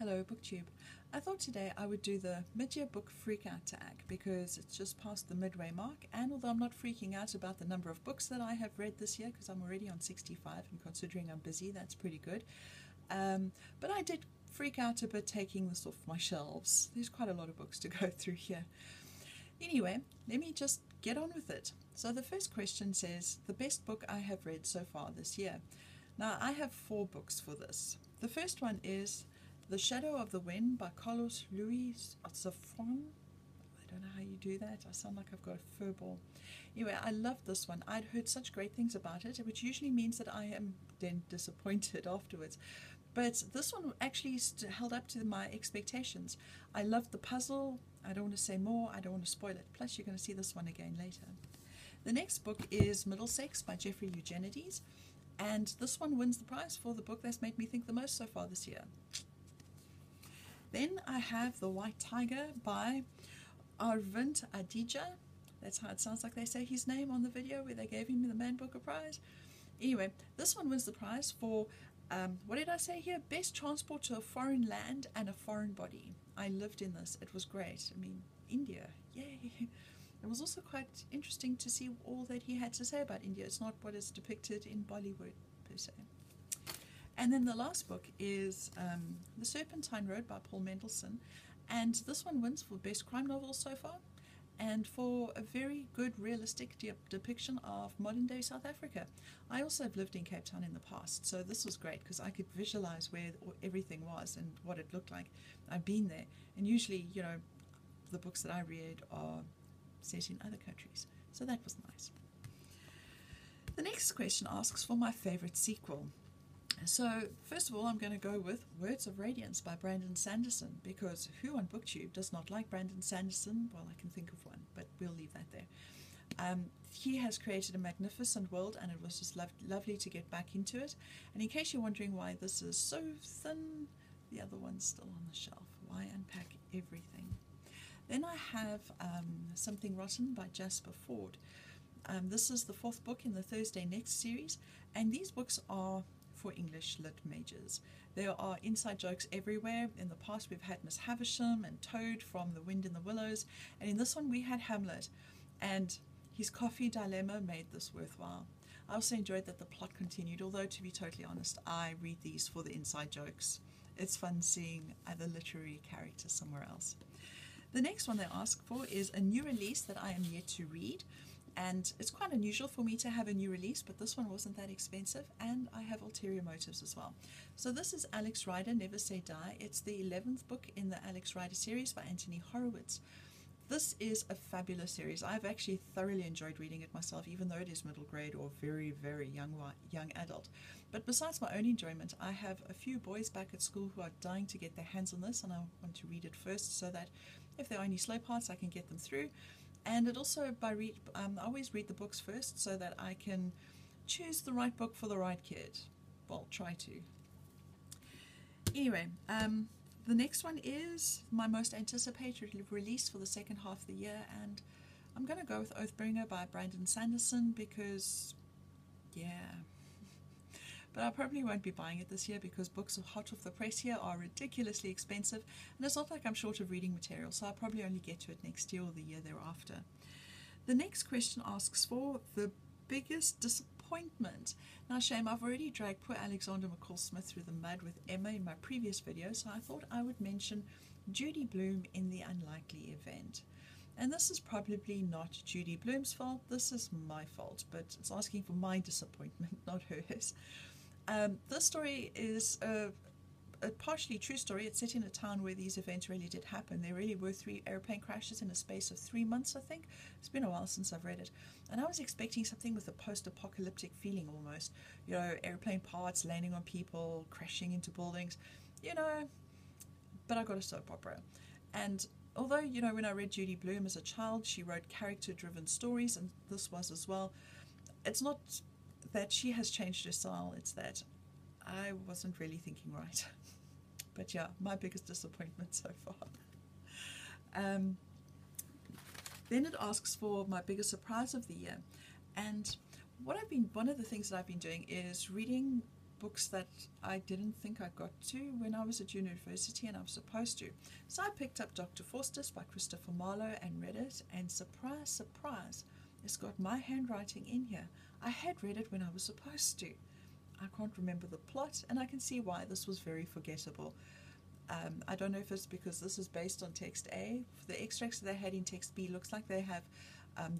Hello BookTube. I thought today I would do the mid-year book freak-out tag because it's just past the midway mark, and although I'm not freaking out about the number of books that I have read this year because I'm already on 65 and considering I'm busy, that's pretty good. But I did freak out a bit taking this off my shelves. There's quite a lot of books to go through here. Anyway, let me just get on with it. So the first question says, the best book I have read so far this year. Now I have 4 books for this. The first one is The Shadow of the Wind by Carlos Ruiz Zafron. I don't know how you do that. I sound like I've got a fur ball. Anyway, I love this one. I'd heard such great things about it, which usually means that I am then disappointed afterwards. But this one actually held up to my expectations. I loved the puzzle. I don't want to say more. I don't want to spoil it. Plus, you're going to see this one again later. The next book is Middlesex by Jeffrey Eugenides. And this one wins the prize for the book that's made me think the most so far this year. Then I have The White Tiger by Aravind Adiga. That's how it sounds like they say his name on the video where they gave him the Man Booker Prize. Anyway, this one wins the prize for, what did I say here? Best transport to a foreign land and a foreign body. I lived in this. It was great. I mean, India. Yay. It was also quite interesting to see all that he had to say about India. It's not what is depicted in Bollywood, per se. And then the last book is The Serpentine Road by Paul Mendelson. And this one wins for Best Crime Novel so far, and for a very good realistic depiction of modern day South Africa. I also have lived in Cape Town in the past, so this was great because I could visualize where everything was and what it looked like. I've been there, and usually, you know, the books that I read are set in other countries, so that was nice. The next question asks for my favorite sequel. So first of all, I'm going to go with Words of Radiance by Brandon Sanderson, because who on BookTube does not like Brandon Sanderson? Well, I can think of one, but we'll leave that there. He has created a magnificent world, and it was just lovely to get back into it. And in case you're wondering why this is so thin, the other one's still on the shelf. Why unpack everything? Then I have Something Rotten by Jasper Fforde. This is the 4th book in the Thursday Next series, and these books are for English lit majors. There are inside jokes everywhere. In the past we've had Miss Havisham and Toad from The Wind in the Willows, and in this one we had Hamlet, and his coffee dilemma made this worthwhile. I also enjoyed that the plot continued, although to be totally honest, I read these for the inside jokes. It's fun seeing other literary characters somewhere else. The next one they ask for is a new release that I am yet to read. And it's quite unusual for me to have a new release, but this one wasn't that expensive, and I have ulterior motives as well. So this is Alex Rider, Never Say Die. It's the 11th book in the Alex Rider series by Anthony Horowitz. This is a fabulous series. I've actually thoroughly enjoyed reading it myself, even though it is middle grade or very, very young adult. But besides my own enjoyment, I have a few boys back at school who are dying to get their hands on this, and I want to read it first so that if there are any slow parts, I can get them through. And it also, I always read the books first so that I can choose the right book for the right kid. Well, try to. Anyway, the next one is my most anticipated release for the second half of the year, and I'm going to go with Oathbringer by Brandon Sanderson because, yeah. But I probably won't be buying it this year because books hot off the press here are ridiculously expensive, and it's not like I'm short of reading material, so I'll probably only get to it next year or the year thereafter. The next question asks for the biggest disappointment. Now, shame, I've already dragged poor Alexander McCall Smith through the mud with Emma in my previous video, so I thought I would mention Judy Blume in The Unlikely Event. And this is probably not Judy Blume's fault, this is my fault, but it's asking for my disappointment, not hers. This story is a partially true story. It's set in a town where these events really did happen. There really were 3 airplane crashes in a space of 3 months, I think. It's been a while since I've read it. And I was expecting something with a post-apocalyptic feeling almost. You know, airplane parts landing on people, crashing into buildings, you know. But I got a soap opera. And although, you know, when I read Judy Blume as a child, she wrote character-driven stories, and this was as well. It's not that she has changed her style, it's that I wasn't really thinking right. But yeah, my biggest disappointment so far. Then it asks for my biggest surprise of the year, and one of the things that I've been doing is reading books that I didn't think I got to when I was at university and I was supposed to. So I picked up Dr. Faustus by Christopher Marlowe and read it, and surprise, surprise, it's got my handwriting in here. I had read it when I was supposed to. I can't remember the plot, and I can see why this was very forgettable. I don't know if it's because this is based on text A. The extracts that they had in text B looks like they have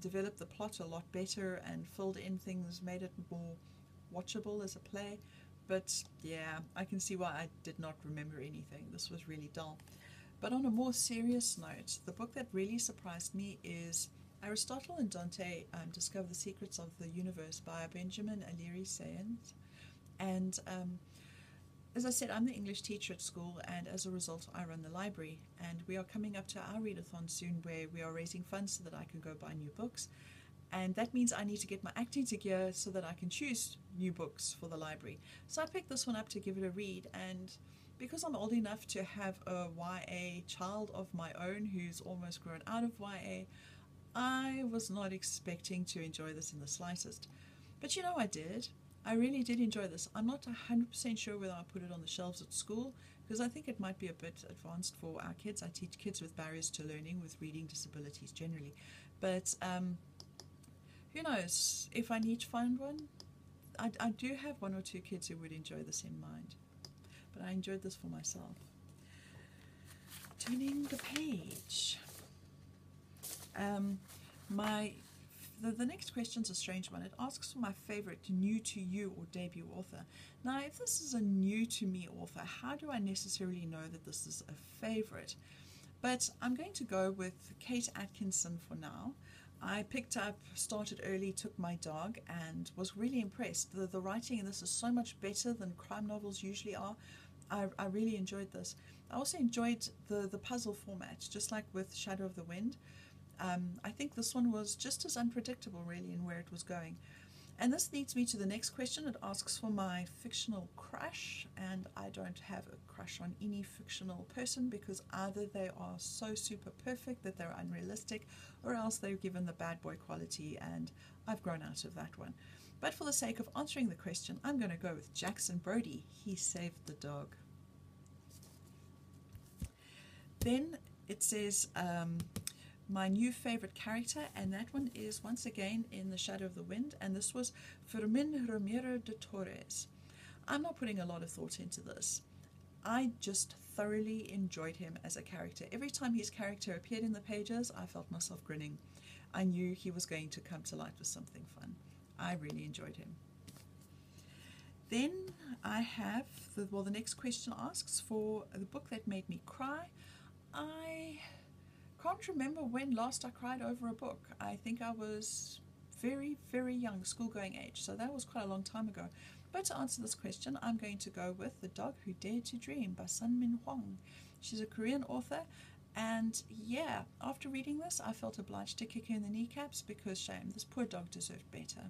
developed the plot a lot better and filled in things, made it more watchable as a play. But yeah, I can see why I did not remember anything. This was really dull. But on a more serious note, the book that really surprised me is Aristotle and Dante Discover the Secrets of the Universe by Benjamin Alire Saenz. And as I said, I'm the English teacher at school, and as a result I run the library, and we are coming up to our readathon soon where we are raising funds so that I can go buy new books, and that means I need to get my acting together so that I can choose new books for the library. So I picked this one up to give it a read, and because I'm old enough to have a YA child of my own who's almost grown out of YA, I was not expecting to enjoy this in the slightest. But you know, I did. I really did enjoy this. I'm not 100% sure whether I put it on the shelves at school, because I think it might be a bit advanced for our kids. I teach kids with barriers to learning, with reading disabilities generally. But who knows, if I need to find one, I do have one or two kids who would enjoy this in mind. But I enjoyed this for myself. Turning the page. The next question's a strange one. It asks for my favorite new to you or debut author. Now, if this is a new to me author, how do I necessarily know that this is a favorite? But I'm going to go with Kate Atkinson for now. I picked up, started early, took my dog, and was really impressed. The writing in this is so much better than crime novels usually are. I really enjoyed this. I also enjoyed the puzzle format, just like with Shadow of the Wind. I think this one was just as unpredictable, really, in where it was going. And this leads me to the next question. It asks for my fictional crush, and I don't have a crush on any fictional person because either they are so super perfect that they're unrealistic, or else they're given the bad boy quality, and I've grown out of that one. But for the sake of answering the question, I'm going to go with Jackson Brodie. He saved the dog. Then it says my new favorite character, and that one is once again in The Shadow of the Wind, and this was Fermin Romero de Torres. I'm not putting a lot of thought into this. I just thoroughly enjoyed him as a character. Every time his character appeared in the pages, I felt myself grinning. I knew he was going to come to light with something fun. I really enjoyed him. Then I have, the next question asks for the book that made me cry. I can't remember when last I cried over a book. I think I was very, very young, school-going age, so that was quite a long time ago. But to answer this question, I'm going to go with The Dog Who Dared to Dream by Sunmin Hwang. She's a Korean author, and yeah, after reading this, I felt obliged to kick her in the kneecaps because shame, this poor dog deserved better.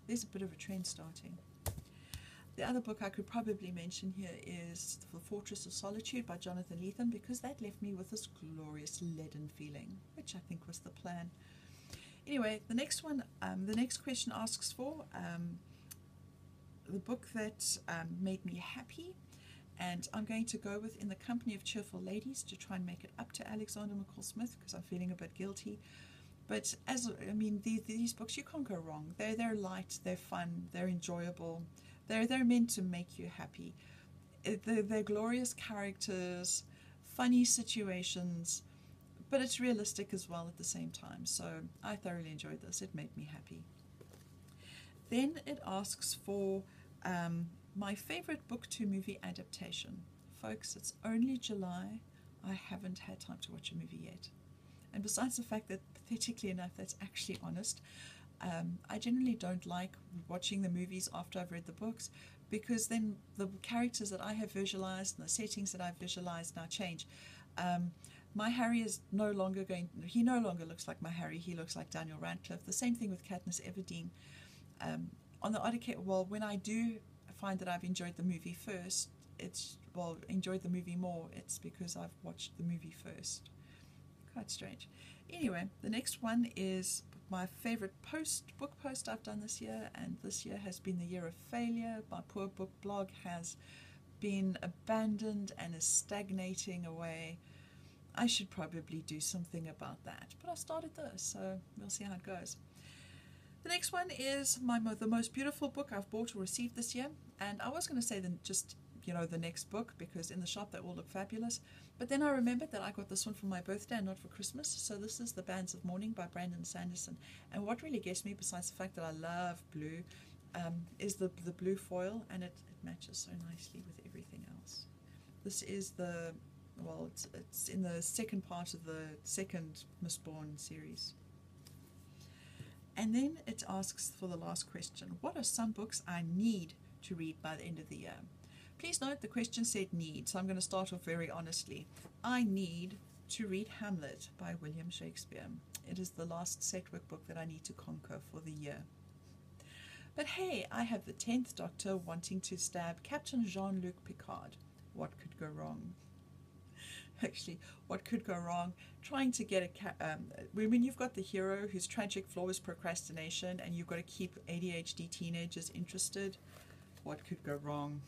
There's a bit of a trend starting. The other book I could probably mention here is The Fortress of Solitude by Jonathan Lethem, because that left me with this glorious leaden feeling, which I think was the plan. Anyway, the next one, the next question asks for the book that made me happy, and I'm going to go with In the Company of Cheerful Ladies to try and make it up to Alexander McCall Smith, because I'm feeling a bit guilty. But these books, you can't go wrong. They're light, they're fun, they're enjoyable. They're meant to make you happy. They're glorious characters, funny situations, but it's realistic as well at the same time. So I thoroughly enjoyed this. It made me happy. Then it asks for my favorite book to movie adaptation. Folks, it's only July. I haven't had time to watch a movie yet. And besides the fact that, pathetically enough, that's actually honest, I generally don't like watching the movies after I've read the books, because then the characters that I have visualized and the settings that I've visualized now change. My Harry is no longer he no longer looks like my Harry, he looks like Daniel Radcliffe. The same thing with Katniss Everdeen. On the odd occasion, well, when I do find that I've enjoyed the movie first, enjoyed the movie more, it's because I've watched the movie first. Quite strange. Anyway, the next one is my favorite book post I've done this year, and this year has been the year of failure. My poor book blog has been abandoned and is stagnating away. I should probably do something about that, but I've started this, so we'll see how it goes. The next one is the most beautiful book I've bought or received this year, and I was going to say the next book, because in the shop they all look fabulous, but then I remembered that I got this one for my birthday and not for Christmas. So this is The Bands of Mourning by Brandon Sanderson, and what really gets me, besides the fact that I love blue, is the blue foil, and it matches so nicely with everything else. This is it's in the second part of the second Mistborn series. And then it asks for the last question: what are some books I need to read by the end of the year? Please note the question said need, so I'm going to start off very honestly. I need to read Hamlet by William Shakespeare. It is the last Sedgwick book that I need to conquer for the year. But hey, I have the 10th Doctor wanting to stab Captain Jean-Luc Picard. What could go wrong? Actually, what could go wrong? Trying to get when you've got the hero whose tragic flaw is procrastination, and you've got to keep ADHD teenagers interested, what could go wrong?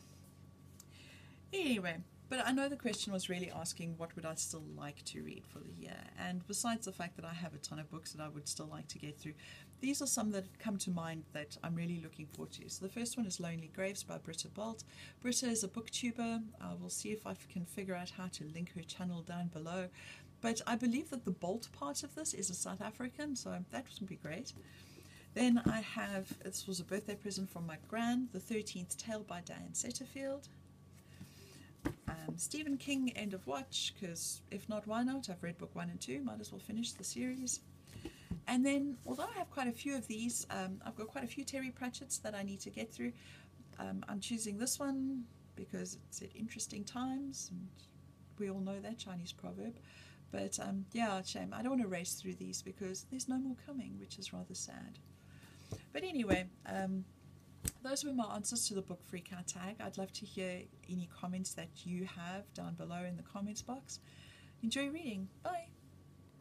Anyway, but I know the question was really asking what would I still like to read for the year, and besides the fact that I have a ton of books that I would still like to get through, these are some that come to mind that I'm really looking forward to. So the first one is Lonely Graves by Britta Bolt. Britta is a booktuber. I will see if I can figure out how to link her channel down below, but I believe that the Bolt part of this is a South African, so that would be great. Then I have, this was a birthday present from my gran, The 13th Tale by Diane Setterfield. Stephen King, End of Watch, because if not, why not? I've read book 1 and 2, might as well finish the series. And then, although I have quite a few of these, I've got quite a few Terry Pratchett's that I need to get through. I'm choosing this one because it's at interesting times, and we all know that Chinese proverb. But yeah, shame. I don't want to race through these because there's no more coming, which is rather sad. But anyway, those were my answers to the book freakout tag. I'd love to hear any comments that you have down below in the comments box. Enjoy reading. Bye.